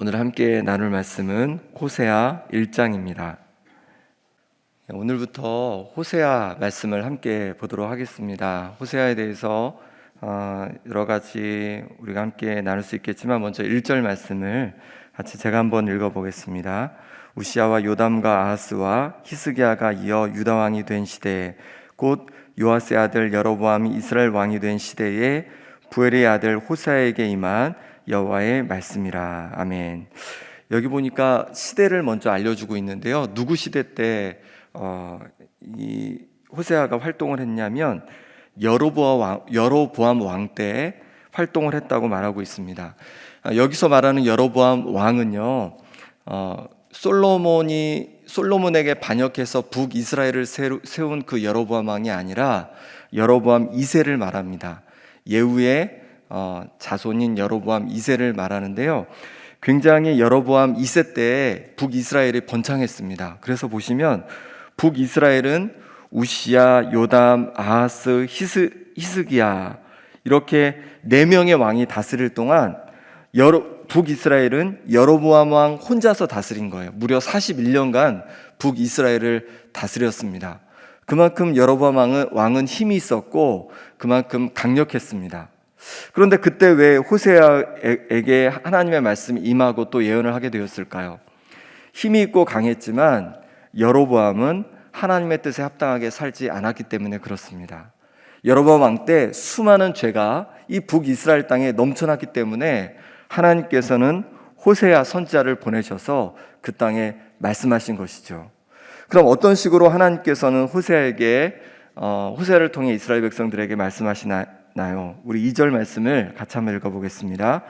오늘 함께 나눌 말씀은 호세아 1장입니다. 오늘부터 호세아 말씀을 함께 보도록 하겠습니다. 호세아에 대해서 여러 가지 우리가 함께 나눌 수 있겠지만 먼저 1절 말씀을 같이 제가 한번 읽어보겠습니다. 우시아와 요담과 아하스와 히스기야가 이어 유다 왕이 된 시대에 곧 요아스의 아들 여로보암이 이스라엘 왕이 된 시대에 부엘의 아들 호세아에게 임한 여호와의 말씀이라. 아멘. 여기 보니까 시대를 먼저 알려주고 있는데요. 누구 시대 때 이 호세아가 활동을 했냐면 여로보암 왕 때 활동을 했다고 말하고 있습니다. 여기서 말하는 여로보암 왕은요, 솔로몬에게 반역해서 북이스라엘을 세운 그 여로보암 왕이 아니라 여로보암 2세를 말합니다. 예후의 자손인 여로보암 2세를 말하는데요. 굉장히 여로보암 2세 때 북이스라엘이 번창했습니다. 그래서 보시면 북이스라엘은 우시야, 요담, 아하스, 히스기야 이렇게 4명의 왕이 다스릴 동안 북이스라엘은 여로보암 왕 혼자서 다스린 거예요. 무려 41년간 북이스라엘을 다스렸습니다. 그만큼 여로보암 왕은 힘이 있었고 그만큼 강력했습니다. 그런데 그때 왜 호세아에게 하나님의 말씀이 임하고 또 예언을 하게 되었을까요? 힘이 있고 강했지만 여로보암은 하나님의 뜻에 합당하게 살지 않았기 때문에 그렇습니다. 여로보암 왕 때 수많은 죄가 이 북이스라엘 땅에 넘쳐났기 때문에 하나님께서는 호세아 선지자를 보내셔서 그 땅에 말씀하신 것이죠. 그럼 어떤 식으로 하나님께서는 호세아를 통해 이스라엘 백성들에게 말씀하시나요? 우리 2절 말씀을 같이 한번 읽어보겠습니다.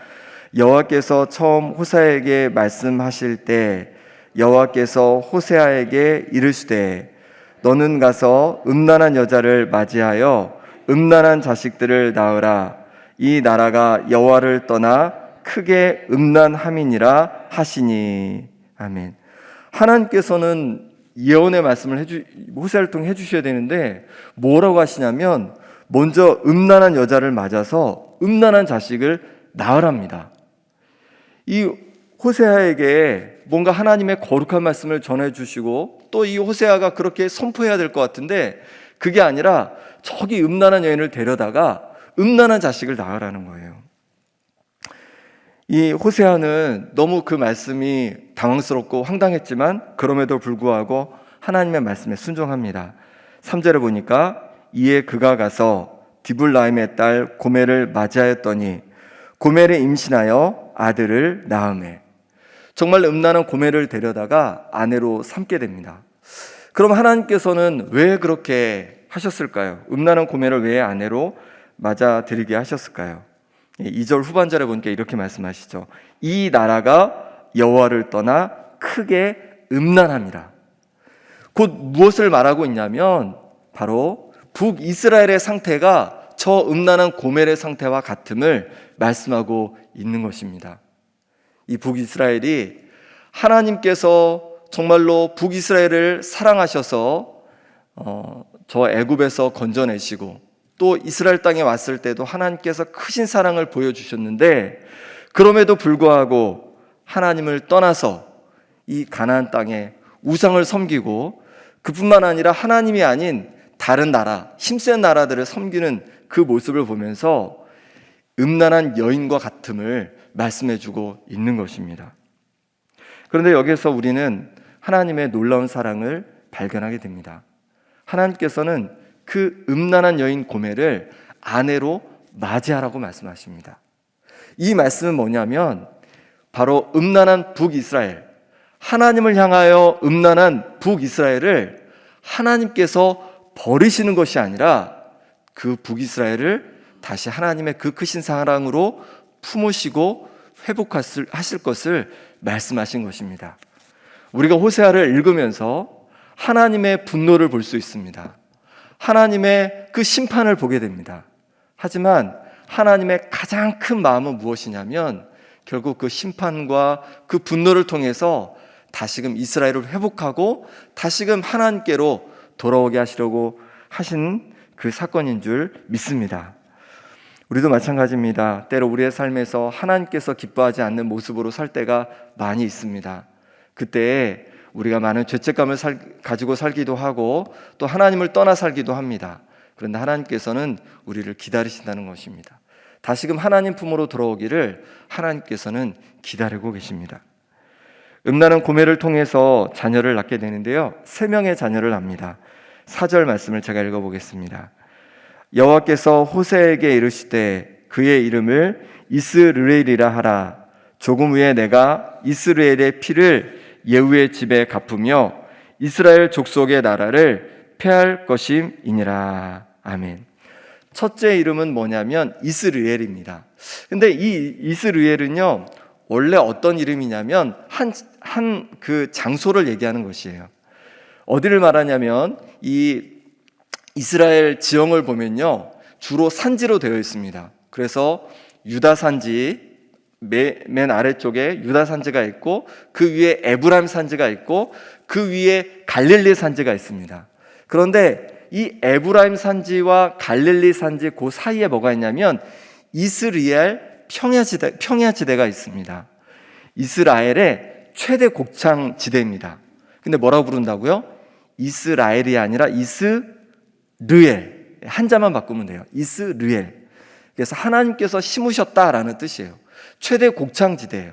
여호와께서 처음 호세아에게 말씀하실 때 여호와께서 호세아에게 이르시되 너는 가서 음란한 여자를 맞이하여 음란한 자식들을 낳으라. 이 나라가 여호와를 떠나 크게 음란함이니라 하시니. 아멘. 하나님께서는 예언의 말씀을 호세아를 통해 해주셔야 되는데 뭐라고 하시냐면 먼저 음란한 여자를 맞아서 음란한 자식을 낳으랍니다. 이 호세아에게 뭔가 하나님의 거룩한 말씀을 전해주시고 또 이 호세아가 그렇게 선포해야 될 것 같은데 그게 아니라 저기 음란한 여인을 데려다가 음란한 자식을 낳으라는 거예요. 이 호세아는 너무 그 말씀이 당황스럽고 황당했지만 그럼에도 불구하고 하나님의 말씀에 순종합니다. 3절에 보니까 이에 그가 가서 디블라임의 딸 고멜을 맞이하였더니 고멜이 임신하여 아들을 낳으매. 정말 음란한 고멜을 데려다가 아내로 삼게 됩니다. 그럼 하나님께서는 왜 그렇게 하셨을까요? 음란한 고멜을 왜 아내로 맞아들이게 하셨을까요? 2절 후반절에 보니까 이렇게 말씀하시죠. 이 나라가 여호와를 떠나 크게 음란함이라. 곧 무엇을 말하고 있냐면 바로 북이스라엘의 상태가 저 음란한 고멜의 상태와 같음을 말씀하고 있는 것입니다. 이 북이스라엘이 하나님께서 정말로 북이스라엘을 사랑하셔서 저 애굽에서 건져내시고 또 이스라엘 땅에 왔을 때도 하나님께서 크신 사랑을 보여주셨는데 그럼에도 불구하고 하나님을 떠나서 이 가나안 땅에 우상을 섬기고 그뿐만 아니라 하나님이 아닌 다른 나라, 힘센 나라들을 섬기는 그 모습을 보면서 음란한 여인과 같음을 말씀해주고 있는 것입니다. 그런데 여기서 우리는 하나님의 놀라운 사랑을 발견하게 됩니다. 하나님께서는 그 음란한 여인 고멜을 아내로 맞이하라고 말씀하십니다. 이 말씀은 뭐냐면 바로 음란한 북이스라엘, 하나님을 향하여 음란한 북이스라엘을 하나님께서 버리시는 것이 아니라 그 북이스라엘을 다시 하나님의 그 크신 사랑으로 품으시고 회복하실 것을 말씀하신 것입니다. 우리가 호세아를 읽으면서 하나님의 분노를 볼 수 있습니다. 하나님의 그 심판을 보게 됩니다. 하지만 하나님의 가장 큰 마음은 무엇이냐면 결국 그 심판과 그 분노를 통해서 다시금 이스라엘을 회복하고 다시금 하나님께로 돌아오게 하시려고 하신 그 사건인 줄 믿습니다. 우리도 마찬가지입니다. 때로 우리의 삶에서 하나님께서 기뻐하지 않는 모습으로 살 때가 많이 있습니다. 그때 우리가 많은 죄책감을 가지고 살기도 하고 또 하나님을 떠나 살기도 합니다. 그런데 하나님께서는 우리를 기다리신다는 것입니다. 다시금 하나님 품으로 돌아오기를 하나님께서는 기다리고 계십니다. 음란한 고매를 통해서 자녀를 낳게 되는데요, 3명의 자녀를 낳습니다. 4절 말씀을 제가 읽어보겠습니다. 여호와께서 호세에게 이르시되 그의 이름을 이스르엘이라 하라. 조금 후에 내가 이스라엘의 피를 예후의 집에 갚으며 이스라엘 족속의 나라를 폐할 것임이니라. 아멘. 첫째 이름은 뭐냐면 이스라엘입니다. 근데 이 이스라엘은요, 원래 어떤 이름이냐면 한 그 장소를 얘기하는 것이에요. 어디를 말하냐면 이 이스라엘 지형을 보면요, 주로 산지로 되어 있습니다. 그래서 유다 산지, 맨 아래쪽에 유다 산지가 있고 그 위에 에브라임 산지가 있고 그 위에 갈릴리 산지가 있습니다. 그런데 이 에브라임 산지와 갈릴리 산지 그 사이에 뭐가 있냐면 이스라엘 평야지대가 있습니다. 이스라엘의 최대 곡창 지대입니다. 근데 뭐라고 부른다고요? 이스라엘이 아니라 이스르엘, 한자만 바꾸면 돼요. 이스르엘. 그래서 하나님께서 심으셨다라는 뜻이에요. 최대 곡창 지대예요.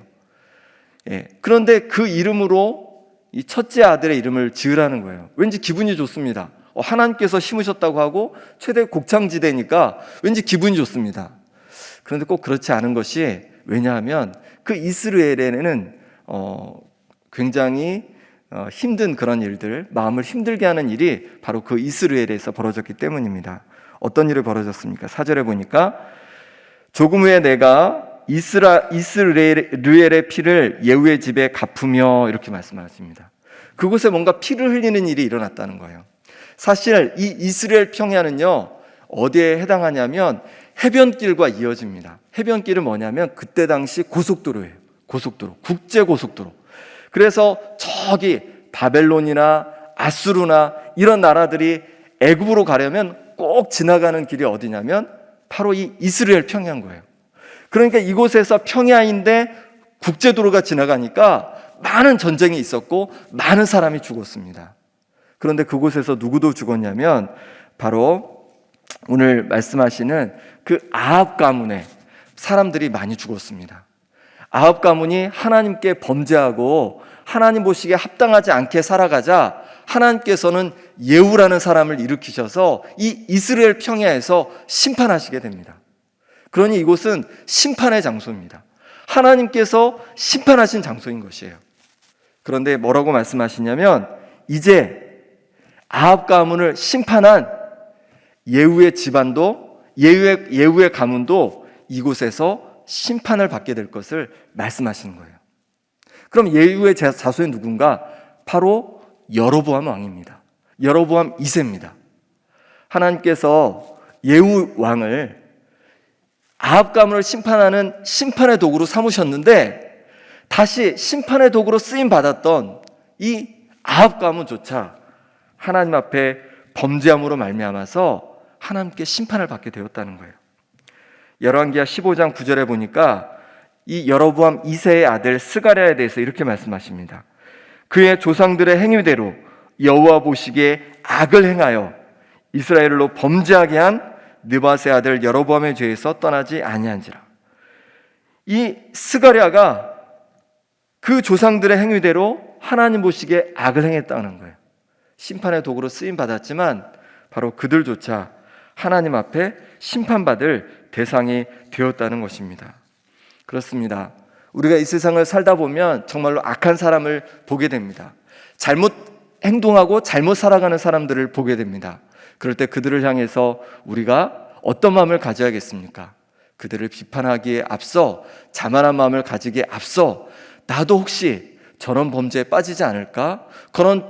예. 그런데 그 이름으로 이 첫째 아들의 이름을 지으라는 거예요. 왠지 기분이 좋습니다. 하나님께서 심으셨다고 하고 최대 곡창 지대니까 왠지 기분이 좋습니다. 그런데 꼭 그렇지 않은 것이, 왜냐하면 그 이스라엘에는 굉장히 힘든 그런 일들, 마음을 힘들게 하는 일이 바로 그 이스라엘에서 벌어졌기 때문입니다. 어떤 일이 벌어졌습니까? 4절에 보니까 조금 후에 내가 이스라엘의 피를 예후의 집에 갚으며, 이렇게 말씀하십니다. 그곳에 뭔가 피를 흘리는 일이 일어났다는 거예요. 사실 이 이스라엘 평야는요, 어디에 해당하냐면 해변길과 이어집니다. 해변길은 뭐냐면 그때 당시 고속도로예요. 고속도로, 국제고속도로. 그래서 저기 바벨론이나 아수르나 이런 나라들이 애굽으로 가려면 꼭 지나가는 길이 어디냐면 바로 이 이스라엘 평야인 거예요. 그러니까 이곳에서 평야인데 국제도로가 지나가니까 많은 전쟁이 있었고 많은 사람이 죽었습니다. 그런데 그곳에서 누구도 죽었냐면 바로 오늘 말씀하시는 그 아합 가문의 사람들이 많이 죽었습니다. 아합 가문이 하나님께 범죄하고 하나님 보시기에 합당하지 않게 살아가자 하나님께서는 예후라는 사람을 일으키셔서 이 이스라엘 평야에서 심판하시게 됩니다. 그러니 이곳은 심판의 장소입니다. 하나님께서 심판하신 장소인 것이에요. 그런데 뭐라고 말씀하시냐면 이제 아합 가문을 심판한 예후의 집안도, 예후의 가문도 이곳에서 심판을 받게 될 것을 말씀하시는 거예요. 그럼 예후의 자손이 누군가? 바로 여로보암 왕입니다. 여로보암 2세입니다. 하나님께서 예후 왕을 아합 가문을 심판하는 심판의 도구로 삼으셨는데 다시 심판의 도구로 쓰임 받았던 이 아합 가문조차 하나님 앞에 범죄함으로 말미암아서 하나님께 심판을 받게 되었다는 거예요. 열왕기하 15장 9절에 보니까 이 여로보암 2세의 아들 스가랴에 대해서 이렇게 말씀하십니다. 그의 조상들의 행위대로 여호와 보시기에 악을 행하여 이스라엘로 범죄하게 한 느밧의 아들 여로보암의 죄에서 떠나지 아니한지라. 이 스가랴가 그 조상들의 행위대로 하나님 보시기에 악을 행했다는 거예요. 심판의 도구로 쓰임 받았지만 바로 그들조차 하나님 앞에 심판받을 대상이 되었다는 것입니다. 그렇습니다. 우리가 이 세상을 살다 보면 정말로 악한 사람을 보게 됩니다. 잘못 행동하고 잘못 살아가는 사람들을 보게 됩니다. 그럴 때 그들을 향해서 우리가 어떤 마음을 가져야겠습니까? 그들을 비판하기에 앞서, 자만한 마음을 가지기에 앞서 나도 혹시 저런 범죄에 빠지지 않을까?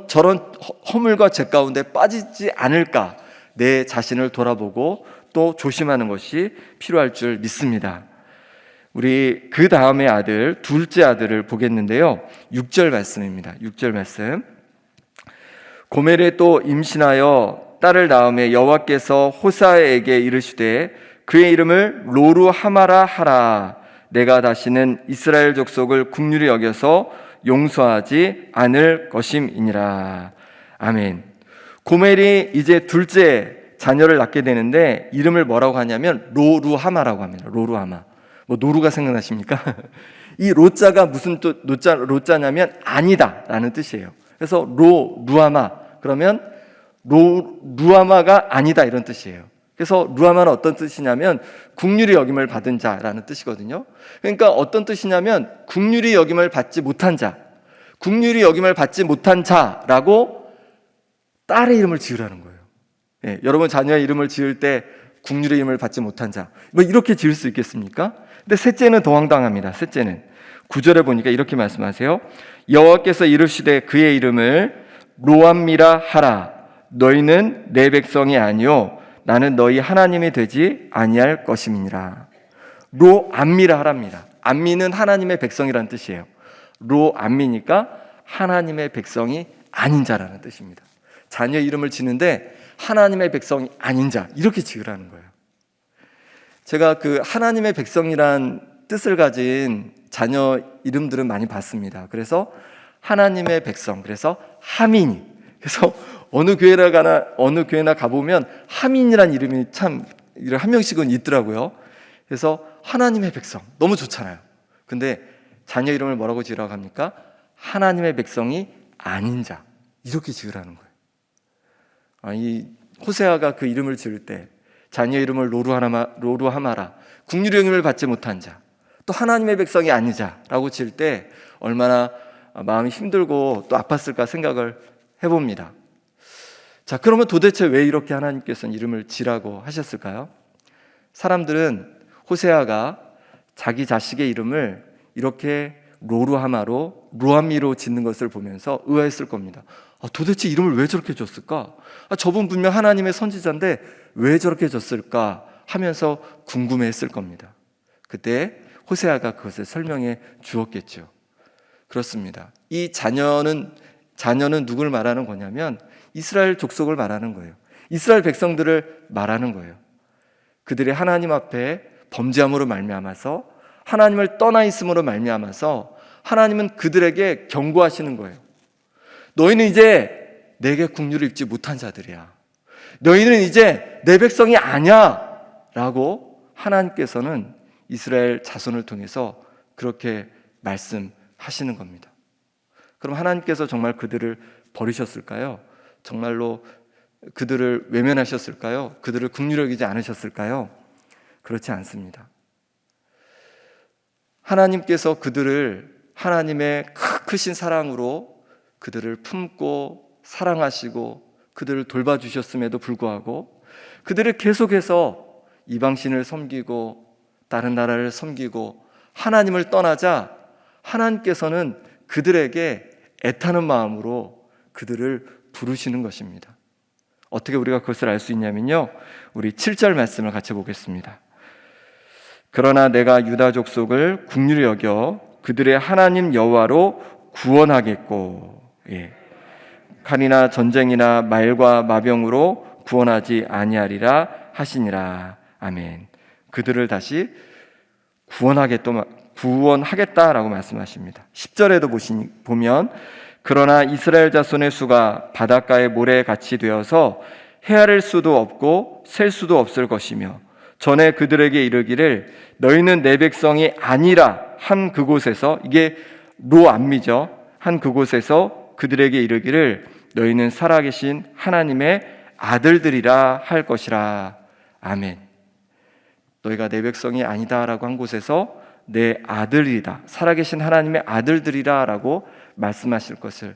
저런 허물과 죄 가운데 빠지지 않을까? 내 자신을 돌아보고 또 조심하는 것이 필요할 줄 믿습니다. 우리 그 다음의 아들, 둘째 아들을 보겠는데요. 6절 말씀입니다. 6절 말씀. 고멜에 또 임신하여 딸을 낳음에 여호와께서 호사에게 이르시되 그의 이름을 로루하마라 하라. 내가 다시는 이스라엘 족속을 긍휼히 여겨서 용서하지 않을 것임이니라. 아멘. 고멜이 이제 둘째 자녀를 낳게 되는데 이름을 뭐라고 하냐면 로루하마라고 합니다. 로루하마. 뭐 노루가 생각나십니까? 이 로자가 무슨 또 로자냐면 아니다 라는 뜻이에요. 그래서 루하마 그러면 루하마가 아니다 이런 뜻이에요. 그래서 루하마는 어떤 뜻이냐면 긍휼히 여김을 받은 자라는 뜻이거든요. 그러니까 어떤 뜻이냐면 긍휼히 여김을 받지 못한 자, 긍휼히 여김을 받지 못한 자라고 딸의 이름을 지으라는 거예요. 예, 여러분 자녀의 이름을 지을 때 긍휼의 이름을 받지 못한 자, 뭐 이렇게 지을 수 있겠습니까? 근데 셋째는 더 황당합니다. 셋째는 9절에 보니까 이렇게 말씀하세요. 여호와께서 이르시되 그의 이름을 로암미라 하라. 너희는 내 백성이 아니요 나는 너희 하나님이 되지 아니할 것임이니라. 로암미라 하랍니다. 암미는 하나님의 백성이라는 뜻이에요. 로암미니까 하나님의 백성이 아닌 자라는 뜻입니다. 자녀 이름을 지는데 하나님의 백성이 아닌 자 이렇게 지으라는 거예요. 제가 그 하나님의 백성이란 뜻을 가진 자녀 이름들은 많이 봤습니다. 그래서 하나님의 백성, 그래서 하민이. 그래서 어느 교회나 가보면 하민이란 이름이 참 한 명씩은 있더라고요. 그래서 하나님의 백성 너무 좋잖아요. 근데 자녀 이름을 뭐라고 지으라고 합니까? 하나님의 백성이 아닌 자 이렇게 지으라는 거예요. 이 호세아가 그 이름을 지을 때 자녀 이름을 로루하마라, 긍휼의 영임을 받지 못한 자, 또 하나님의 백성이 아닌 자라고 지을 때 얼마나 마음이 힘들고 또 아팠을까 생각을 해봅니다. 자, 그러면 도대체 왜 이렇게 하나님께서는 이름을 지라고 하셨을까요? 사람들은 호세아가 자기 자식의 이름을 이렇게 로루하마로 루암미로 짓는 것을 보면서 의아했을 겁니다. 도대체 이름을 왜 저렇게 줬을까? 저분 분명 하나님의 선지자인데 왜 저렇게 줬을까 하면서 궁금해했을 겁니다. 그때 호세아가 그것을 설명해 주었겠죠. 그렇습니다. 이 자녀는 누굴 말하는 거냐면 이스라엘 족속을 말하는 거예요. 이스라엘 백성들을 말하는 거예요. 그들이 하나님 앞에 범죄함으로 말미암아서 하나님을 떠나 있음으로 말미암아서 하나님은 그들에게 경고하시는 거예요. 너희는 이제 내게 긍휼을 입지 못한 자들이야. 너희는 이제 내 백성이 아니야 라고 하나님께서는 이스라엘 자손을 통해서 그렇게 말씀하시는 겁니다. 그럼 하나님께서 정말 그들을 버리셨을까요? 정말로 그들을 외면하셨을까요? 그들을 긍휼히 여기지 않으셨을까요? 그렇지 않습니다. 하나님께서 그들을 하나님의 크신 사랑으로 그들을 품고 사랑하시고 그들을 돌봐주셨음에도 불구하고 그들을 계속해서 이방신을 섬기고 다른 나라를 섬기고 하나님을 떠나자 하나님께서는 그들에게 애타는 마음으로 그들을 부르시는 것입니다. 어떻게 우리가 그것을 알 수 있냐면요, 우리 7절 말씀을 같이 보겠습니다. 그러나 내가 유다 족속을 긍휼히 여겨 그들의 하나님 여호와로 구원하겠고, 칼이나 전쟁이나 말과 마병으로 구원하지 아니하리라 하시니라. 아멘. 그들을 다시 구원하겠다라고 말씀하십니다. 10절에도 보면 그러나 이스라엘 자손의 수가 바닷가의 모래같이 되어서 헤아릴 수도 없고 셀 수도 없을 것이며 전에 그들에게 이르기를 너희는 내 백성이 아니라 한 그곳에서, 이게 로암미죠, 한 그곳에서 그들에게 이르기를 너희는 살아계신 하나님의 아들들이라 할 것이라. 아멘. 너희가 내 백성이 아니다라고 한 곳에서 내 아들이다, 살아계신 하나님의 아들들이라 라고 말씀하실 것을,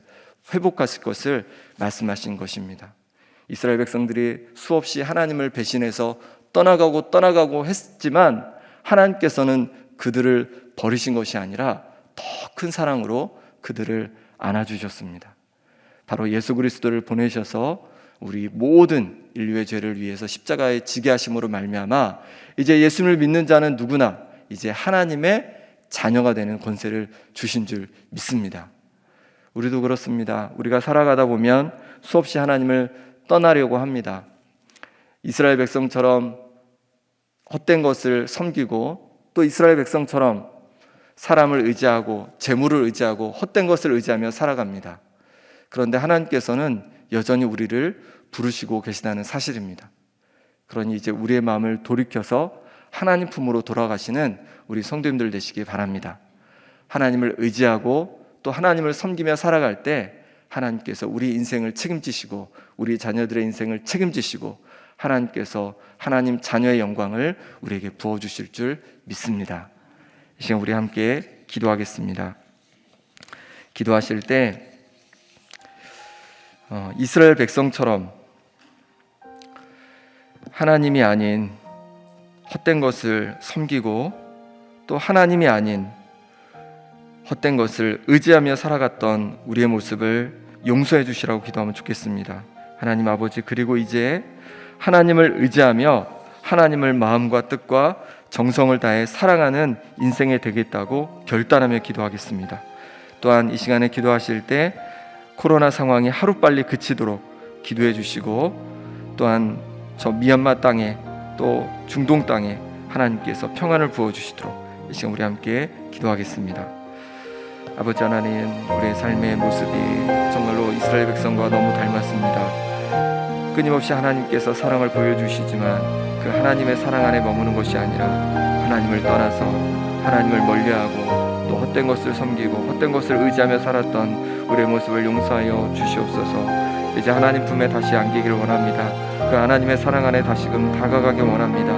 회복하실 것을 말씀하신 것입니다. 이스라엘 백성들이 수없이 하나님을 배신해서 떠나가고 했지만 하나님께서는 그들을 버리신 것이 아니라 더 큰 사랑으로 그들을 안아주셨습니다. 바로 예수 그리스도를 보내셔서 우리 모든 인류의 죄를 위해서 십자가에 지게 하심으로 말미암아 이제 예수를 믿는 자는 누구나 이제 하나님의 자녀가 되는 권세를 주신 줄 믿습니다. 우리도 그렇습니다. 우리가 살아가다 보면 수없이 하나님을 떠나려고 합니다. 이스라엘 백성처럼 헛된 것을 섬기고 또 이스라엘 백성처럼 사람을 의지하고 재물을 의지하고 헛된 것을 의지하며 살아갑니다. 그런데 하나님께서는 여전히 우리를 부르시고 계시다는 사실입니다. 그러니 이제 우리의 마음을 돌이켜서 하나님 품으로 돌아가시는 우리 성도님들 되시기 바랍니다. 하나님을 의지하고 또 하나님을 섬기며 살아갈 때 하나님께서 우리 인생을 책임지시고 우리 자녀들의 인생을 책임지시고 하나님께서 하나님 자녀의 영광을 우리에게 부어주실 줄 믿습니다. 이 시간 우리 함께 기도하겠습니다. 기도하실 때 이스라엘 백성처럼 하나님이 아닌 헛된 것을 섬기고 또 하나님이 아닌 헛된 것을 의지하며 살아갔던 우리의 모습을 용서해 주시라고 기도하면 좋겠습니다. 하나님 아버지, 그리고 이제 하나님을 의지하며 하나님을 마음과 뜻과 정성을 다해 사랑하는 인생이 되겠다고 결단하며 기도하겠습니다. 또한 이 시간에 기도하실 때 코로나 상황이 하루빨리 그치도록 기도해 주시고 또한 저 미얀마 땅에 또 중동 땅에 하나님께서 평안을 부어주시도록 이 시간 우리 함께 기도하겠습니다. 아버지 하나님, 우리의 삶의 모습이 정말로 이스라엘 백성과 너무 닮았습니다. 끊임없이 하나님께서 사랑을 보여주시지만 그 하나님의 사랑 안에 머무는 것이 아니라 하나님을 떠나서 하나님을 멀리하고 또 헛된 것을 섬기고 헛된 것을 의지하며 살았던 우리의 모습을 용서하여 주시옵소서. 이제 하나님 품에 다시 안기기를 원합니다. 그 하나님의 사랑 안에 다시금 다가가기 원합니다.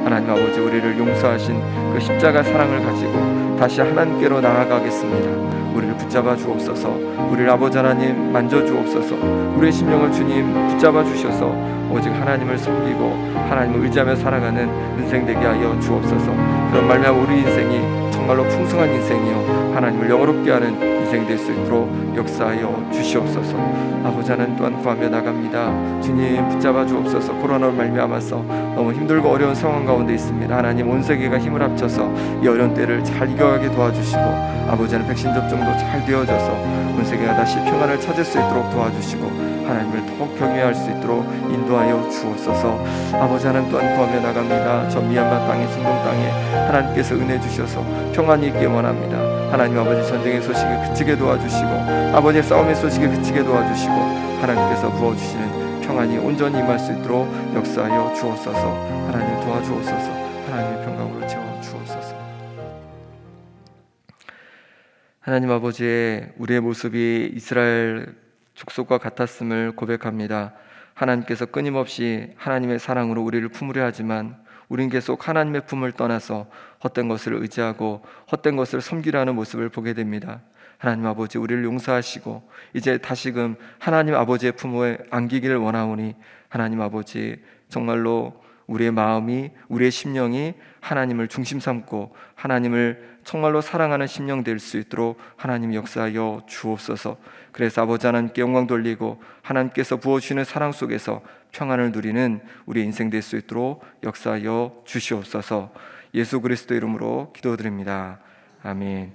하나님 아버지, 우리를 용서하신 그 십자가 사랑을 가지고 다시 하나님께로 나아가겠습니다. 우리를 붙잡아 주옵소서. 우리를 아버지 하나님 만져 주옵소서. 우리의 심령을 주님 붙잡아 주셔서 오직 하나님을 섬기고 하나님을 의지하며 살아가는 인생 되게 하여 주옵소서. 그런 말미암아 우리 인생이 정말로 풍성한 인생이요 하나님을 영화롭게 하는 인생이 될 수 있도록 역사하여 주시옵소서. 아버지 하나님 또한 구하며 나갑니다. 주님 붙잡아 주옵소서. 코로나로 말미암아서 너무 힘들고 어려운 상황 가운데 있습니다. 하나님, 온 세계가 힘을 합쳐서 이 어려운 때를 잘 이겨가게 도와주시고 아버지 하나님 백신 접종도 잘 되어져서 온 세계가 다시 평안을 찾을 수 있도록 도와주시고 하나님을 더욱 경외할 수 있도록 인도하여 주옵소서. 아버지 하나님 또한 구하며 나갑니다. 저 미얀마 땅에 중동 땅에 하나님께서 은혜 주셔서 평안이 있게 원합니다. 하나님 아버지, 전쟁의 소식이 그치게 도와주시고 아버지의 싸움의 소식이 그치게 도와주시고 하나님께서 부어주시는 평안이 온전히 임할 수 있도록 역사하여 주옵소서. 하나님 도와주옵소서. 하나님의 평강으로 채워 주옵소서. 하나님 아버지, 우리의 모습이 이스라엘 족속과 같았음을 고백합니다. 하나님께서 끊임없이 하나님의 사랑으로 우리를 품으려 하지만 우린 계속 하나님의 품을 떠나서 헛된 것을 의지하고 헛된 것을 섬기려 하는 모습을 보게 됩니다. 하나님 아버지, 우리를 용서하시고 이제 다시금 하나님 아버지의 품에 안기기를 원하오니 하나님 아버지, 정말로 우리의 마음이, 우리의 심령이 하나님을 중심 삼고 하나님을 정말로 사랑하는 심령 될 수 있도록 하나님 역사하여 주옵소서. 그래서 아버지 하나님께 영광 돌리고 하나님께서 부어주시는 사랑 속에서 평안을 누리는 우리 인생 될 수 있도록 역사하여 주시옵소서. 예수 그리스도 이름으로 기도드립니다. 아멘.